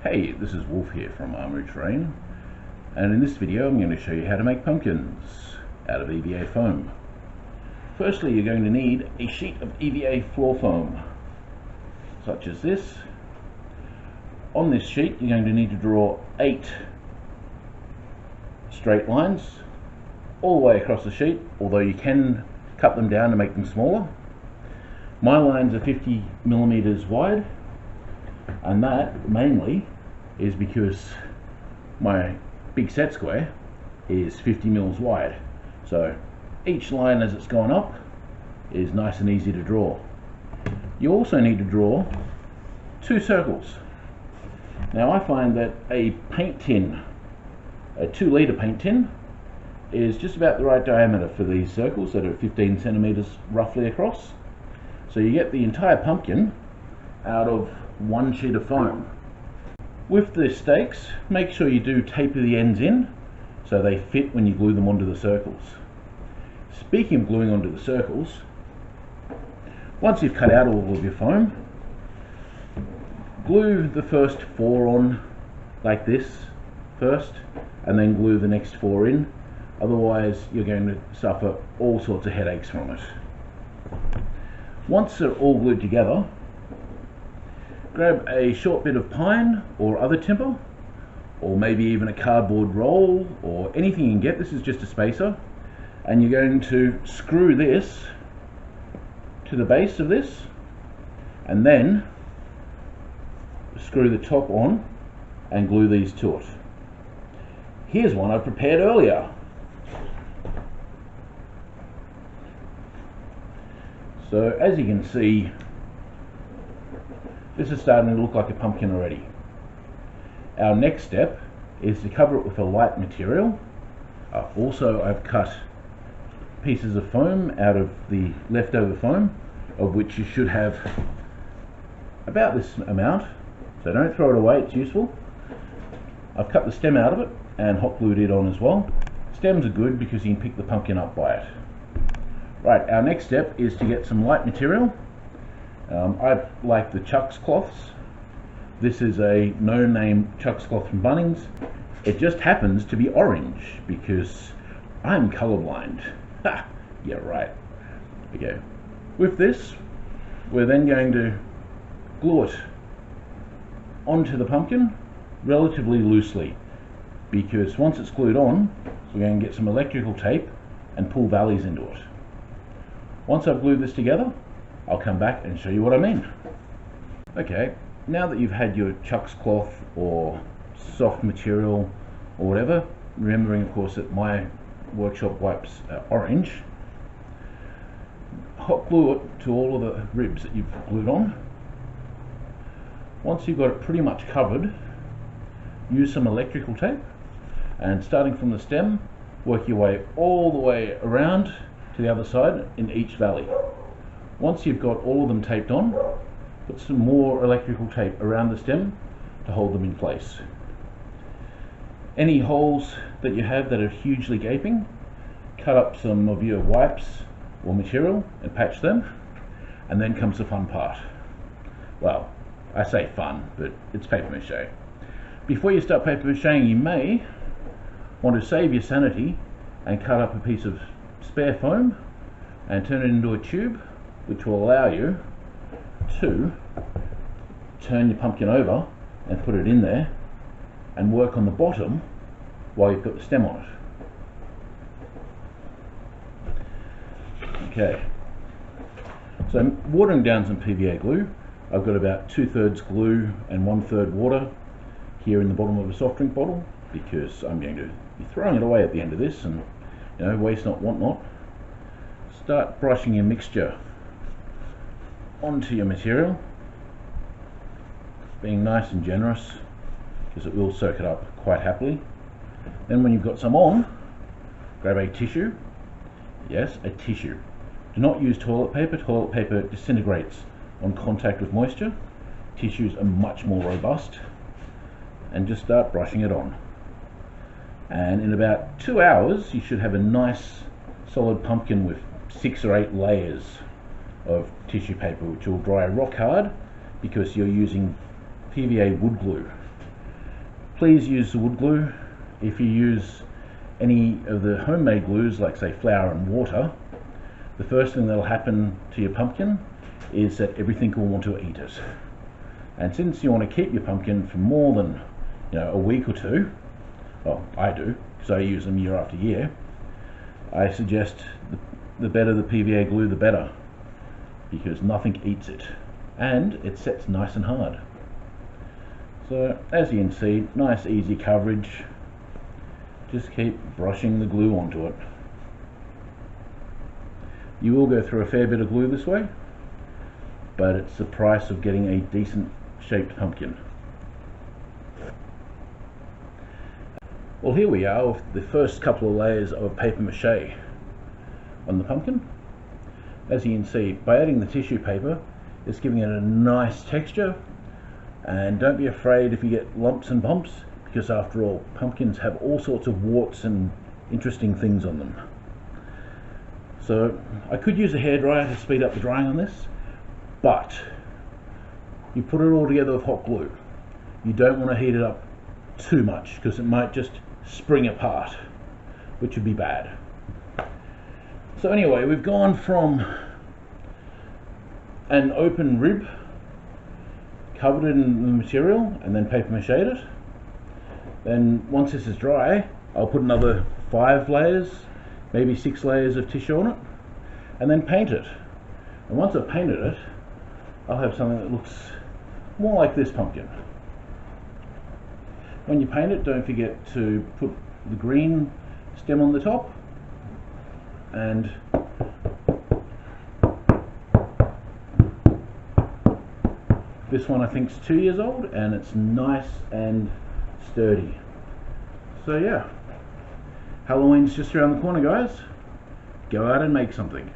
Hey, this is Wolf here from Armoury-Terrain, and in this video I'm going to show you how to make pumpkins out of EVA foam. Firstly, you're going to need a sheet of EVA floor foam, such as this. On this sheet you're going to need to draw 8 straight lines all the way across the sheet, although you can cut them down to make them smaller. My lines are 50mm wide, and that mainly is because my big set square is 50mm wide, so each line as it's gone up is nice and easy to draw. You also need to draw 2 circles. Now I find that a paint tin, a 2-litre paint tin, is just about the right diameter for these circles that are 15cm roughly across. So you get the entire pumpkin out of one sheet of foam. With the stakes, make sure you do taper the ends in so they fit when you glue them onto the circles. Speaking of gluing onto the circles, once you've cut out all of your foam, glue the first 4 on like this first, and then glue the next 4 in. Otherwise you're going to suffer all sorts of headaches from it. Once they're all glued together, grab a short bit of pine or other timber, or maybe even a cardboard roll or anything you can get. This is just a spacer, and you're going to screw this to the base of this and then screw the top on and glue these to it. Here's one I prepared earlier. So as you can see, this is starting to look like a pumpkin already. Our next step is to cover it with a light material. I've cut pieces of foam out of the leftover foam, of which you should have about this amount, so don't throw it away, it's useful. I've cut the stem out of it and hot glued it on as well. Stems are good because you can pick the pumpkin up by it. Right, our next step is to get some light material. I like the Chuck's cloths. This is a no-name Chuck's cloth from Bunnings. It just happens to be orange because I'm colorblind. Ha! Yeah, right. Okay. With this, we're then going to glue it onto the pumpkin relatively loosely, because once it's glued on, we're going to get some electrical tape and pull valleys into it. Once I've glued this together, I'll come back and show you what I mean. Okay, now that you've had your Chuck's cloth or soft material or whatever, remembering of course that my workshop wipes are orange, hot glue it to all of the ribs that you've glued on. Once you've got it pretty much covered, use some electrical tape and, starting from the stem, work your way all the way around to the other side in each valley. Once you've got all of them taped on, put some more electrical tape around the stem to hold them in place. Any holes that you have that are hugely gaping, cut up some of your wipes or material and patch them, and then comes the fun part. Well, I say fun, but it's paper mache. Before you start paper macheing, you may want to save your sanity and cut up a piece of spare foam and turn it into a tube, which will allow you to turn your pumpkin over and put it in there and work on the bottom while you've got the stem on it. Okay, so I'm watering down some PVA glue. I've got about 2/3 glue and 1/3 water here in the bottom of a soft drink bottle, because I'm going to be throwing it away at the end of this, and you know, waste not, want not. Start brushing your mixture onto your material, being nice and generous because it will soak it up quite happily. Then when you've got some on, grab a tissue. Yes, a tissue. Do not use toilet paper. Toilet paper disintegrates on contact with moisture. Tissues are much more robust. And just start brushing it on. And in about 2 hours you should have a nice solid pumpkin with 6 or 8 layers of tissue paper, which will dry rock hard because you're using PVA wood glue. Please use the wood glue. If you use any of the homemade glues, like say flour and water, the first thing that'll happen to your pumpkin is that everything will want to eat it. And since you want to keep your pumpkin for more than a week or two, well, I do, because I use them year after year, I suggest the better the PVA glue, the better, because nothing eats it, and it sets nice and hard. So as you can see, nice easy coverage. Just keep brushing the glue onto it. You will go through a fair bit of glue this way, but it's the price of getting a decent shaped pumpkin. Well, here we are with the first couple of layers of paper mache on the pumpkin. As you can see, by adding the tissue paper, it's giving it a nice texture. And don't be afraid if you get lumps and bumps, because after all, pumpkins have all sorts of warts and interesting things on them. So I could use a hairdryer to speed up the drying on this, but you put it all together with hot glue. You don't want to heat it up too much, because it might just spring apart, which would be bad. So anyway, we've gone from an open rib, covered it in the material, and then paper mache it. Then once this is dry, I'll put another 5 layers, maybe 6 layers of tissue on it, and then paint it. And once I've painted it, I'll have something that looks more like this pumpkin. When you paint it, don't forget to put the green stem on the top, and this one I think is 2 years old, and it's nice and sturdy. So yeah, Halloween's just around the corner, guys. Go out and make something.